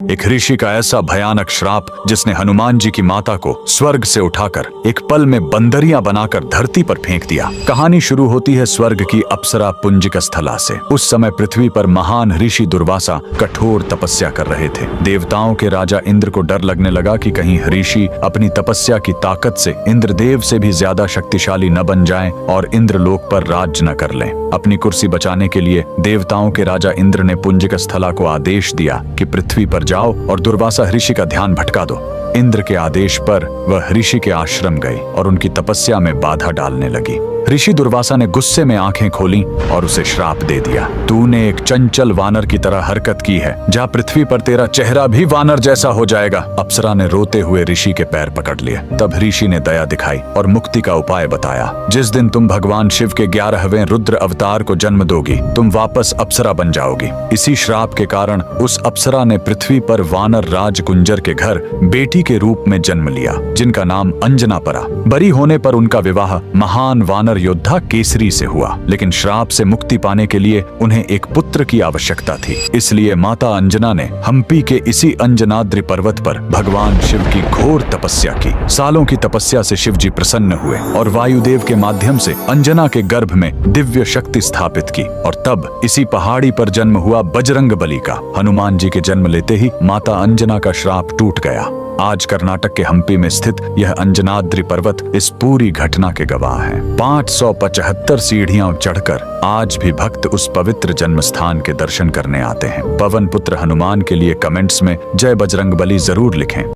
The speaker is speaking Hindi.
एक ऋषि का ऐसा भयानक श्राप जिसने हनुमान जी की माता को स्वर्ग से उठाकर एक पल में बंदरिया बनाकर धरती पर फेंक दिया। कहानी शुरू होती है स्वर्ग की अप्सरा पुंजिक स्थला से। उस समय पृथ्वी पर महान ऋषि दुर्वासा कठोर तपस्या कर रहे थे। देवताओं के राजा इंद्र को डर लगने लगा कि कहीं ऋषि अपनी तपस्या की ताकत से इंद्रदेव से भी ज्यादा शक्तिशाली न बन जाएं और इंद्रलोक पर राज न कर लें। अपनी कुर्सी बचाने के लिए देवताओं के राजा इंद्र ने पुंजिक स्थला को आदेश दिया कि पृथ्वी पर जाओ और दुर्वासा ऋषि का ध्यान भटका दो। इंद्र के आदेश पर वह ऋषि के आश्रम गई और उनकी तपस्या में बाधा डालने लगी। ऋषि दुर्वासा ने गुस्से में आंखें खोली और उसे श्राप दे दिया। तूने एक चंचल वानर की तरह हरकत की है, जा पृथ्वी पर तेरा चेहरा भी वानर जैसा हो जाएगा। अप्सरा ने रोते हुए ऋषि के पैर पकड़ लिए। तब ऋषि ने दया दिखाई और मुक्ति का उपाय बताया। जिस दिन तुम भगवान शिव के 11वें रुद्र अवतार को जन्म दोगी, तुम वापस अप्सरा बन जाओगी। इसी श्राप के कारण उस अप्सरा ने पृथ्वी पर वानर राज कुंजर के घर बेटी के रूप में जन्म लिया, जिनका नाम अंजना पड़ा। बरी होने पर उनका विवाह महान वानर योद्धा केसरी से हुआ, लेकिन श्राप से मुक्ति पाने के लिए उन्हें एक पुत्र की आवश्यकता थी। इसलिए माता अंजना ने हम्पी के इसी अंजनाद्रि पर्वत पर भगवान शिव की घोर तपस्या की। सालों की तपस्या से शिव जी प्रसन्न हुए और वायुदेव के माध्यम से अंजना के गर्भ में दिव्य शक्ति स्थापित की। और तब इसी पहाड़ी पर जन्म हुआ बजरंग बली का। हनुमान जी के जन्म लेते ही माता अंजना का श्राप टूट गया। आज कर्नाटक के हम्पी में स्थित यह अंजनाद्रि पर्वत इस पूरी घटना के गवाह है। 575 सीढ़ियां चढ़कर आज भी भक्त उस पवित्र जन्म स्थान के दर्शन करने आते हैं। पवन पुत्र हनुमान के लिए कमेंट्स में जय बजरंगबली जरूर लिखें।